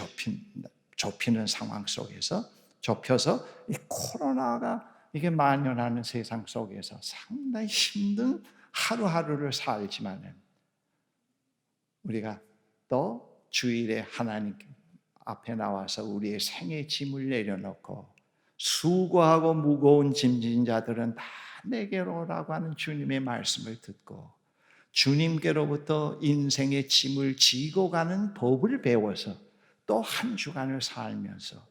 좁히는 상황 속에서 좁혀서 이 코로나가 이게 만연하는 세상 속에서 상당히 힘든 하루하루를 살지만은 우리가 또 주일에 하나님 앞에 나와서 우리의 생의 짐을 내려놓고 수고하고 무거운 짐진 자들은 다 내게로 오라고 하는 주님의 말씀을 듣고 주님께로부터 인생의 짐을 지고 가는 법을 배워서 또 한 주간을 살면서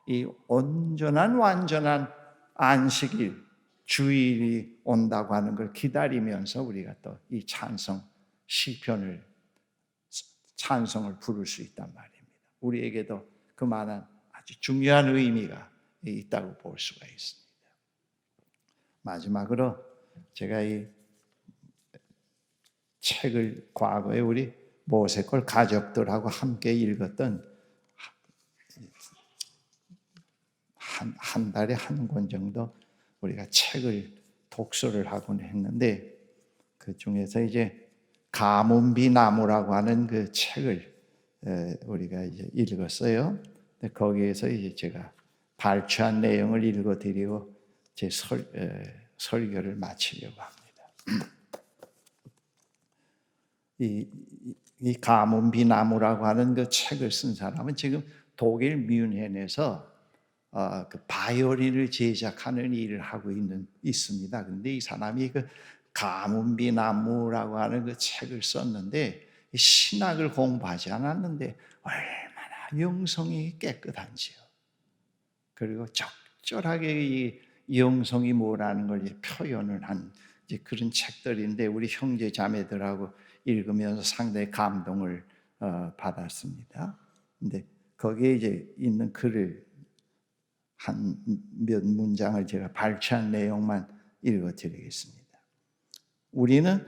이 온전한 완전한 안식일 주일이 온다고 하는 걸 기다리면서 우리가 또 이 시편을 찬송을 부를 수 있단 말입니다. 우리에게도 그만한 아주 중요한 의미가 있다고 볼 수가 있습니다. 마지막으로 제가 이 책을 과거에 우리 모세골 가족들하고 함께 읽었던 한 달에 한 권 정도 우리가 책을 독서를 하곤 했는데 그 중에서 이제 가문비 나무라고 하는 그 책을 우리가 이제 읽었어요. 근데 거기에서 이제 제가 발췌한 내용을 읽어드리고 제 설교를 마치려고 합니다. 이 가문비 나무라고 하는 그 책을 쓴 사람은 지금 독일 뮌헨에서 그 바이올린을 제작하는 일을 하고 있습니다. 그런데 이 사람이 그 가문비 나무라고 하는 그 책을 썼는데 신학을 공부하지 않았는데 얼마나 영성이 깨끗한지요. 그리고 적절하게 이 영성이 뭐라는 걸 표현을 한 그런 책들인데 우리 형제 자매들하고 읽으면서 상당히 감동을 받았습니다. 근데 거기에 이제 있는 글을 한 몇 문장을 제가 발췌한 내용만 읽어드리겠습니다. 우리는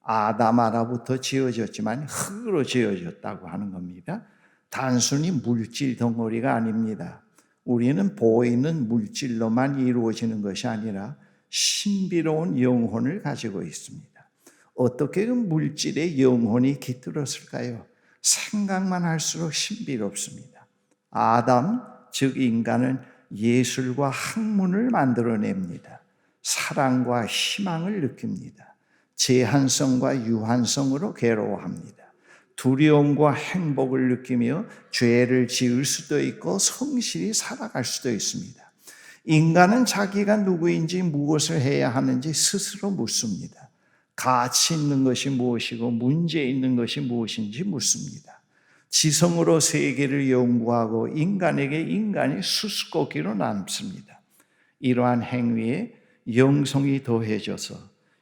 아담아라부터 지어졌지만 흙으로 지어졌다고 하는 겁니다. 단순히 물질 덩어리가 아닙니다. 우리는 보이는 물질로만 이루어지는 것이 아니라 신비로운 영혼을 가지고 있습니다. 어떻게 그 물질에 영혼이 깃들었을까요? 생각만 할수록 신비롭습니다. 아담, 즉 인간은 예술과 학문을 만들어냅니다. 사랑과 희망을 느낍니다. 제한성과 유한성으로 괴로워합니다. 두려움과 행복을 느끼며 죄를 지을 수도 있고 성실히 살아갈 수도 있습니다. 인간은 자기가 누구인지 무엇을 해야 하는지 스스로 묻습니다. 가치 있는 것이 무엇이고 문제 있는 것이 무엇인지 묻습니다. 지성으로 세계를 연구하고 인간에게 인간이 수수께끼로 남습니다. 이러한 행위에 영성이 더해져서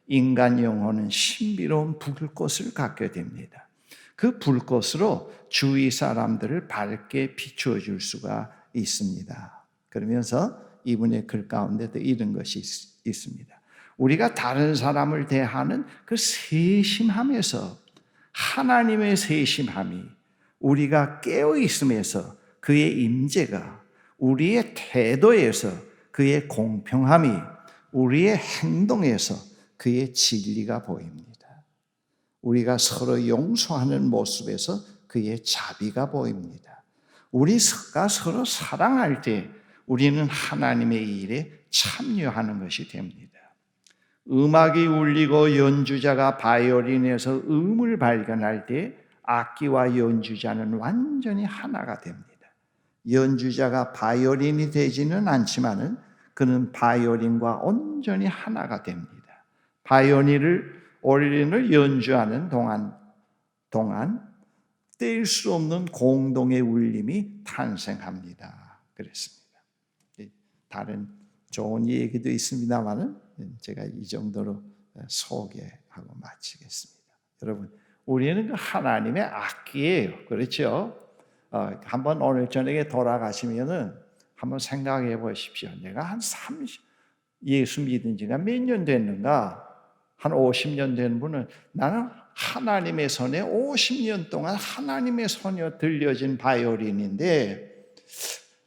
인간 영혼은 신비로운 불꽃을 갖게 됩니다. 그 불꽃으로 주위 사람들을 밝게 비추어 줄 수가 있습니다. 그러면서 이분의 글 가운데도 이런 것이 있습니다. 우리가 다른 사람을 대하는 그 세심함에서, 하나님의 세심함이 우리가 깨어 있음에서 그의 임재가, 우리의 태도에서 그의 공평함이, 우리의 행동에서 그의 진리가 보입니다. 우리가 서로 용서하는 모습에서 그의 자비가 보입니다. 우리가 서로 사랑할 때 우리는 하나님의 일에 참여하는 것이 됩니다. 음악이 울리고 연주자가 바이올린에서 음을 발견할 때 악기와 연주자는 완전히 하나가 됩니다. 연주자가 바이올린이 되지는 않지만은 그는 바이올린과 온전히 하나가 됩니다. 바이올린을 연주하는 동안 뗄 수 없는 공동의 울림이 탄생합니다. 그랬습니다. 다른 좋은 얘기도 있습니다만은 제가 이 정도로 소개하고 마치겠습니다. 여러분, 우리는 그 하나님의 악기예요. 그렇죠? 한번 오늘 저녁에 돌아가시면은 한번 생각해 보십시오. 내가 한 예수 믿은 지가 몇 년 됐는가? 한 50년 된 분은 나는 하나님의 손에 50년 동안 하나님의 손에 들려진 바이올린인데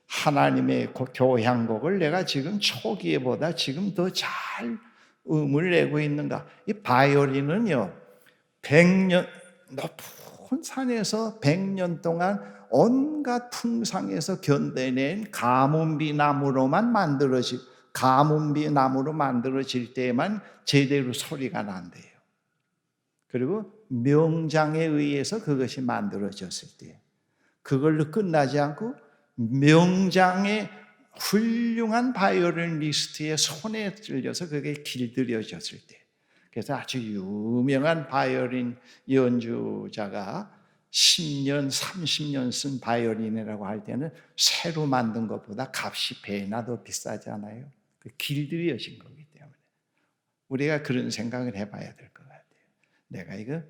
하나님의 교향곡을 내가 지금 초기에보다 지금 더 잘 음을 내고 있는가? 이 바이올린은요, 100년 높은 산에서 100년 동안 온갖 풍상에서 견뎌낸 가뭄비 나무로 만들어질 때만 제대로 소리가 난대요. 그리고 명장에 의해서 그것이 만들어졌을 때, 그걸로 끝나지 않고 명장의 훌륭한 바이올리니스트의 손에 들려서 그게 길들여졌을 때, 그래서 아주 유명한 바이올린 연주자가 10년, 30년 쓴 바이올린이라고 할 때는 새로 만든 것보다 값이 배나 더 비싸잖아요. 길들여진 거기 때문에 우리가 그런 생각을 해봐야 될 것 같아요. 내가 이거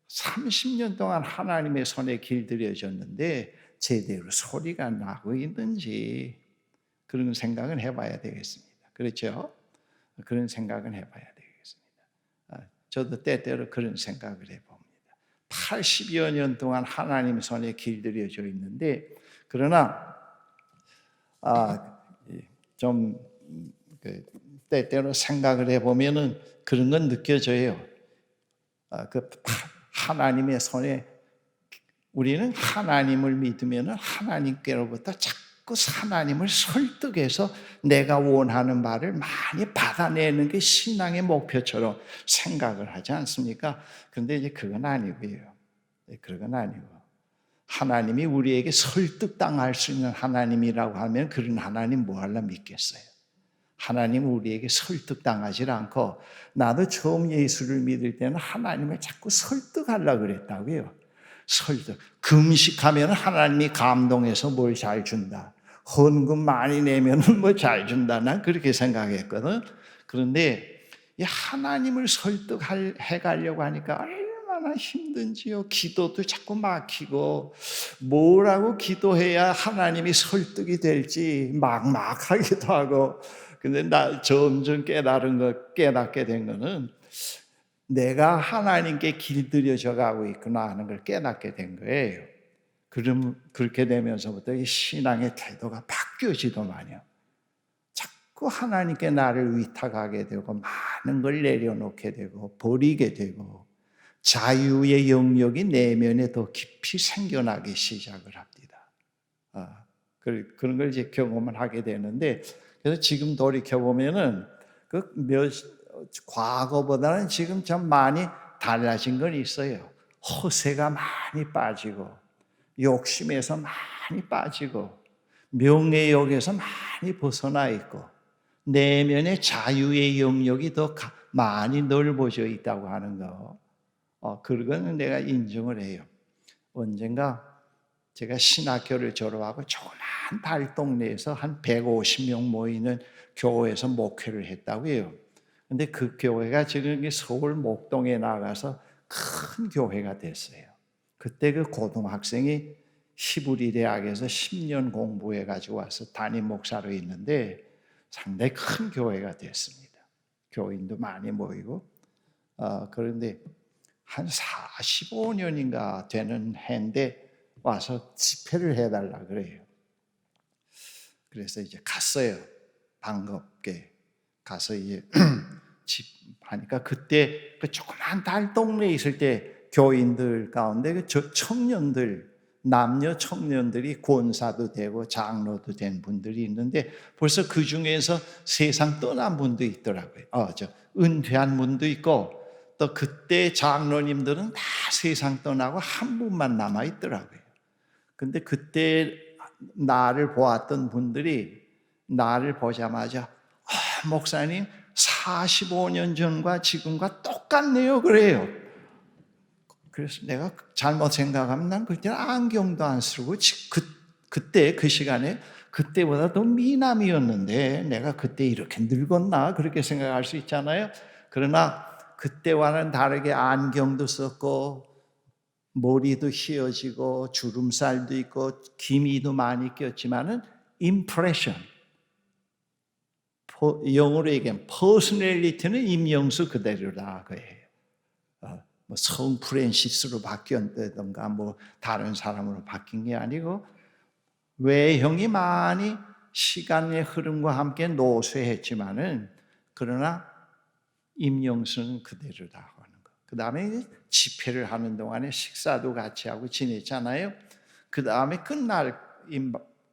30년 동안 하나님의 손에 길들여졌는데 제대로 소리가 나고 있는지 그런 생각을 해봐야 되겠습니다. 그렇죠? 그런 생각을 해봐야 되겠습니다. 저도 때때로 그런 생각을 해봅니다. 80여 년 동안 하나님 손에 길들여져 있는데, 그러나 좀 때때로 생각을 해보면은 그런 건 느껴져요. 그 하나님의 손에, 우리는 하나님을 믿으면 하나님께로부터 자꾸 하나님을 설득해서 내가 원하는 바를 많이 받아내는 게 신앙의 목표처럼 생각을 하지 않습니까? 그런데 이제 그건 아니고요. 그건 아니고, 하나님이 우리에게 설득당할 수 있는 하나님이라고 하면 그런 하나님 뭐 하려 믿겠어요? 하나님은 우리에게 설득당하지 않고, 나도 처음 예수를 믿을 때는 하나님을 자꾸 설득하려고 그랬다고요. 설득. 금식하면 하나님이 감동해서 뭘 잘 준다. 헌금 많이 내면 뭐 잘 준다. 난 그렇게 생각했거든. 그런데 이 하나님을 설득해 가려고 하니까 얼마나 얼마나 힘든지요. 기도도 자꾸 막히고 뭐라고 기도해야 하나님이 설득이 될지 막막하기도 하고. 근데 나 점점 깨닫게 된 거는 내가 하나님께 길들여져 가고 있구나 하는 걸 깨닫게 된 거예요. 그렇게 되면서부터 이 신앙의 태도가 바뀌어지더만요. 자꾸 하나님께 나를 위탁하게 되고 많은 걸 내려놓게 되고 버리게 되고 자유의 영역이 내면에 더 깊이 생겨나기 시작을 합니다. 그런 걸 이제 경험을 하게 되는데, 그래서 지금 돌이켜 보면은 과거보다는 지금 좀 많이 달라진 건 있어요. 허세가 많이 빠지고 욕심에서 많이 빠지고 명예욕에서 많이 벗어나 있고 내면의 자유의 영역이 더 많이 넓어져 있다고 하는 거, 그거는 내가 인정을 해요. 언젠가 제가 신학교를 졸업하고 조그만 달동네에서 한 150명 모이는 교회에서 목회를 했다고 해요. 근데 그 교회가 지금 서울 목동에 나가서 큰 교회가 됐어요. 그때 그 고등학생이 히브리 대학에서 10년 공부해 가지고 와서 담임 목사로 있는데 상당히 큰 교회가 됐습니다. 교인도 많이 모이고. 그런데 한 45년인가 되는 해인데 와서 집회를 해달라 그래요. 그래서 이제 갔어요. 반갑게 가서 이제 하니까 그때 그 조그만 달동네에 있을 때 교인들 가운데 그 청년들, 남녀 청년들이 권사도 되고 장로도 된 분들이 있는데 벌써 그 중에서 세상 떠난 분도 있더라고요. 은퇴한 분도 있고 또 그때 장로님들은 다 세상 떠나고 한 분만 남아 있더라고요. 근데 그때 나를 보았던 분들이 나를 보자마자 목사님 45년 전과 지금과 똑같네요 그래요. 그래서 내가 잘못 생각하면 난 그때는 안경도 안 쓰고 그때 그 시간에 그때보다 더 미남이었는데 내가 그때 이렇게 늙었나 그렇게 생각할 수 있잖아요. 그러나 그때와는 다르게 안경도 썼고 머리도 휘어지고 주름살도 있고 기미도 많이 꼈지만은 impression, 영어로 얘기하면 퍼스널리티는 임영수 그대로다 그예요. 뭐 성 프랜시스로 바뀌었다든가 뭐 다른 사람으로 바뀐 게 아니고 외형이 많이 시간의 흐름과 함께 노쇠했지만은 그러나 임영수는 그대로다 하는 거. 그 다음에 집회를 하는 동안에 식사도 같이 하고 지냈잖아요. 그 다음에 끝날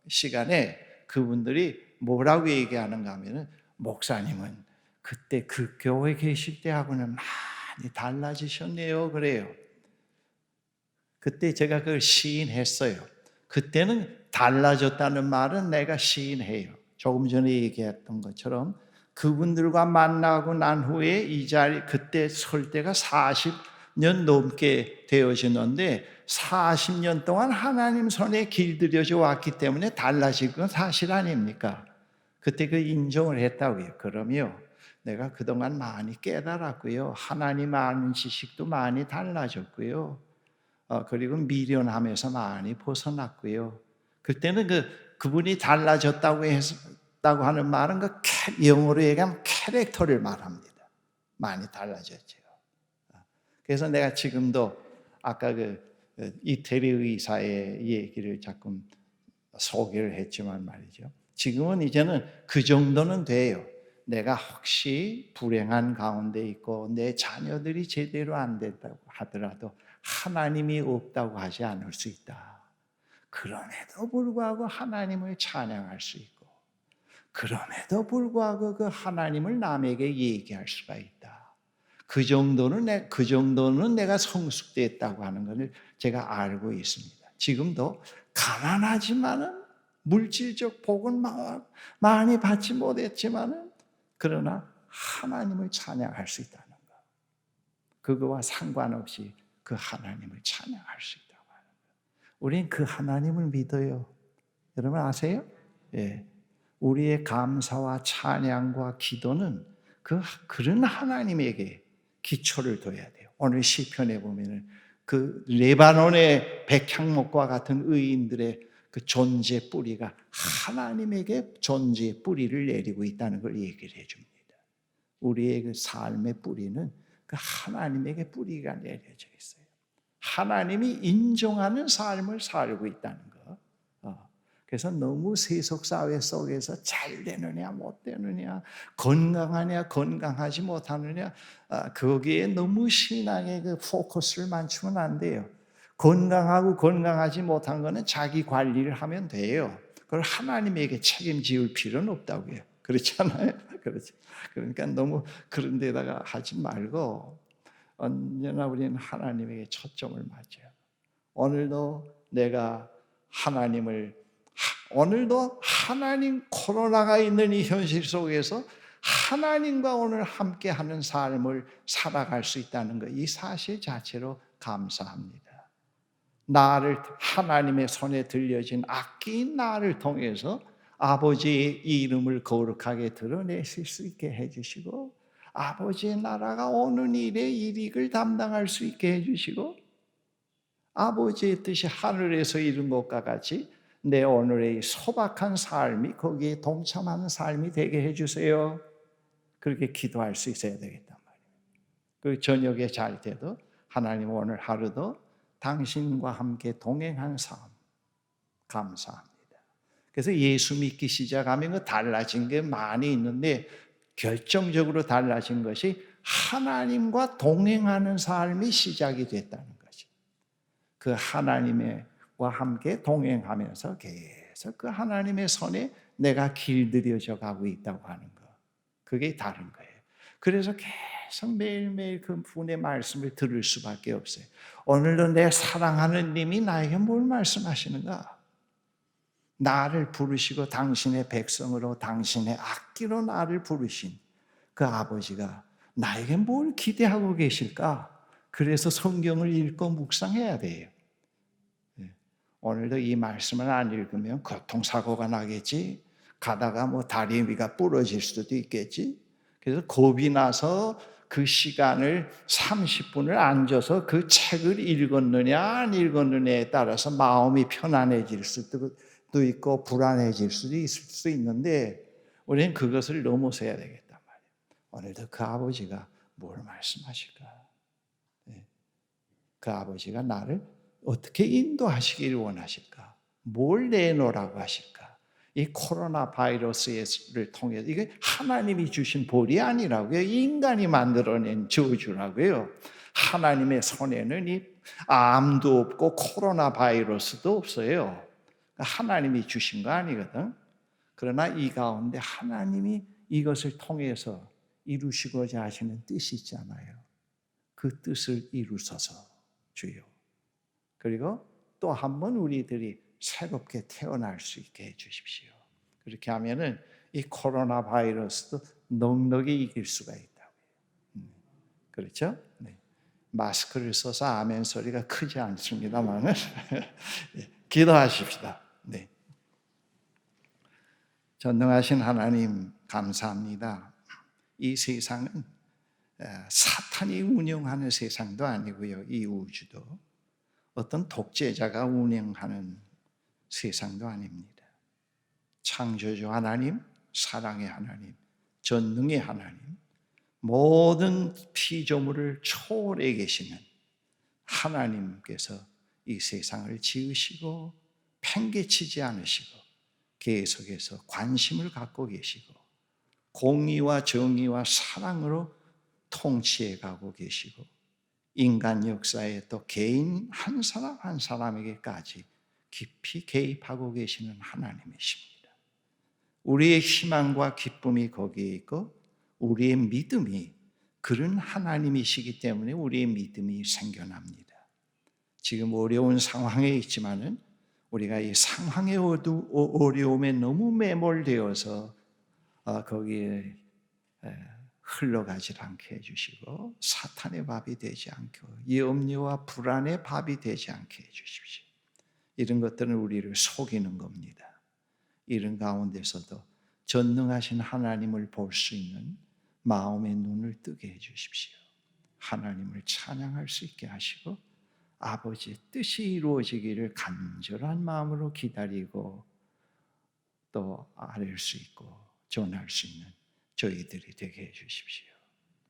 시간에 그분들이 뭐라고 얘기하는가 하면은 목사님은 그때 그 교회 계실 때하고는 많이 달라지셨네요 그래요. 그때 제가 그걸 시인했어요. 그때는 달라졌다는 말은 내가 시인해요. 조금 전에 얘기했던 것처럼 그분들과 만나고 난 후에 이 자리 그때 설 때가 40년 넘게 되어지는데 40년 동안 하나님 손에 길들여져 왔기 때문에 달라질 건 사실 아닙니까? 그때 그 인정을 했다고요. 그러면 내가 그동안 많이 깨달았고요. 하나님 아는 지식도 많이 달라졌고요. 그리고 미련함에서 많이 벗어났고요. 그때는 그분이 달라졌다고 했다고 하는 말은 영어로 얘기하면 캐릭터를 말합니다. 많이 달라졌죠. 그래서 내가 지금도 아까 이태리 의사의 얘기를 자꾸 소개를 했지만 말이죠. 지금은 이제는 그 정도는 돼요. 내가 혹시 불행한 가운데 있고 내 자녀들이 제대로 안 된다고 하더라도 하나님이 없다고 하지 않을 수 있다. 그럼에도 불구하고 하나님을 찬양할 수 있고 그럼에도 불구하고 그 하나님을 남에게 얘기할 수가 있다. 그 정도는 내가 성숙됐다고 하는 것을 제가 알고 있습니다. 지금도 가난하지만은 물질적 복은 많이 받지 못했지만은 그러나 하나님을 찬양할 수 있다는 것. 그거와 상관없이 그 하나님을 찬양할 수 있다고 하는 것. 우리는 그 하나님을 믿어요. 여러분 아세요? 예. 우리의 감사와 찬양과 기도는 그런 하나님에게 기초를 둬야 돼요. 오늘 시편에 보면은 그 레바논의 백향목과 같은 의인들의 그 존재 뿌리가 하나님에게 존재의 뿌리를 내리고 있다는 걸 얘기를 해줍니다. 우리의 그 삶의 뿌리는 그 하나님에게 뿌리가 내려져 있어요. 하나님이 인정하는 삶을 살고 있다는 거. 그래서 너무 세속 사회 속에서 잘 되느냐 못 되느냐, 건강하냐 건강하지 못하느냐, 거기에 너무 신앙의 그 포커스를 맞추면 안 돼요. 건강하고 건강하지 못한 거는 자기 관리를 하면 돼요. 그걸 하나님에게 책임지을 필요는 없다고요. 그렇잖아요. 그렇죠. 그러니까 너무 그런 데다가 하지 말고 언제나 우리는 하나님에게 초점을 맞춰요. 오늘도 내가 오늘도 하나님, 코로나가 있는 이 현실 속에서 하나님과 오늘 함께하는 삶을 살아갈 수 있다는 것, 이 사실 자체로 감사합니다. 나를 하나님의 손에 들려진 악기인 나를 통해서 아버지의 이름을 거룩하게 드러내실 수 있게 해주시고, 아버지의 나라가 오는 일에 이익을 담당할 수 있게 해주시고, 아버지의 뜻이 하늘에서 이룬 것과 같이 내 오늘의 소박한 삶이 거기에 동참하는 삶이 되게 해주세요. 그렇게 기도할 수 있어야 되겠단 말이에요. 그 저녁에 잘 때도 하나님 오늘 하루도 당신과 함께 동행한 삶 감사합니다. 그래서 예수 믿기 시작하면 달라진 게 많이 있는데 결정적으로 달라진 것이 하나님과 동행하는 삶이 시작이 됐다는 거죠. 그 하나님과 함께 동행하면서 계속 그 하나님의 손에 내가 길들여져 가고 있다고 하는 거. 그게 다른 거예요. 그래서 계속 매일매일 그 분의 말씀을 들을 수밖에 없어요. 오늘도 내 사랑하는 님이 나에게 뭘 말씀하시는가? 나를 부르시고 당신의 백성으로 당신의 악기로 나를 부르신 그 아버지가 나에게 뭘 기대하고 계실까? 그래서 성경을 읽고 묵상해야 돼요. 오늘도 이 말씀을 안 읽으면 교통사고가 나겠지, 가다가 뭐 다리 위가 부러질 수도 있겠지. 그래서 겁이 나서 그 시간을 30분을 앉아서 그 책을 읽었느냐 안 읽었느냐에 따라서 마음이 편안해질 수도 있고 불안해질 수도 있을 수 있는데, 우리는 그것을 넘어서야 되겠단 말이에요. 오늘도 그 아버지가 뭘 말씀하실까? 그 아버지가 나를 어떻게 인도하시기를 원하실까? 뭘 내놓으라고 하실까? 이 코로나 바이러스를 통해서 이게 하나님이 주신 볼이 아니라고요. 인간이 만들어낸 저주라고요. 하나님의 손에는 이 암도 없고 코로나 바이러스도 없어요. 하나님이 주신 거 아니거든. 그러나 이 가운데 하나님이 이것을 통해서 이루시고자 하시는 뜻이 있잖아요. 그 뜻을 이루소서 주여. 그리고 또 한 번 우리들이 새롭게 태어날 수 있게 해주십시오. 그렇게 하면은 이 코로나 바이러스도 넉넉히 이길 수가 있다고요. 그렇죠? 네. 마스크를 써서 아멘 소리가 크지 않습니다만은 기도하십시다. 네. 전능하신 하나님 감사합니다. 이 세상은 사탄이 운영하는 세상도 아니고요. 이 우주도 어떤 독재자가 운영하는 세상도 아닙니다. 창조주 하나님, 사랑의 하나님, 전능의 하나님, 모든 피조물을 초월해 계시는 하나님께서 이 세상을 지으시고 팽개치지 않으시고 계속해서 관심을 갖고 계시고 공의와 정의와 사랑으로 통치해 가고 계시고 인간 역사에 또 개인 한 사람 한 사람에게까지 깊이 개입하고 계시는 하나님이십니다. 우리의 희망과 기쁨이 거기에 있고 우리의 믿음이 그런 하나님이시기 때문에 우리의 믿음이 생겨납니다. 지금 어려운 상황에 있지만은 우리가 이 상황의 어려움에 너무 매몰되어서 거기에 흘러가지 않게 해주시고 사탄의 밥이 되지 않고 염려와 불안의 밥이 되지 않게 해주십시오. 이런 것들은 우리를 속이는 겁니다. 이런 가운데서도 전능하신 하나님을 볼 수 있는 마음의 눈을 뜨게 해주십시오. 하나님을 찬양할 수 있게 하시고 아버지의 뜻이 이루어지기를 간절한 마음으로 기다리고 또 아뢰 수 있고 전할 수 있는 저희들이 되게 해주십시오.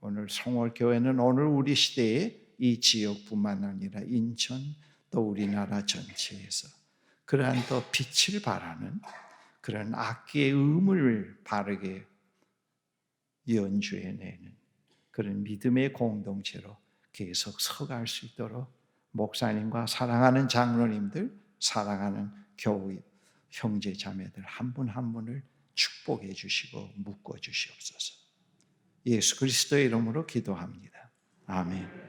오늘 성월교회는 오늘 우리 시대에 이 지역뿐만 아니라 인천 또 우리나라 전체에서 그러한 또 빛을 발하는 그런 악기의 음을 바르게 연주해내는 그런 믿음의 공동체로 계속 서갈 수 있도록 목사님과 사랑하는 장로님들, 사랑하는 교회 형제 자매들 한 분 한 분을 축복해 주시고 묶어 주시옵소서. 예수 그리스도의 이름으로 기도합니다. 아멘.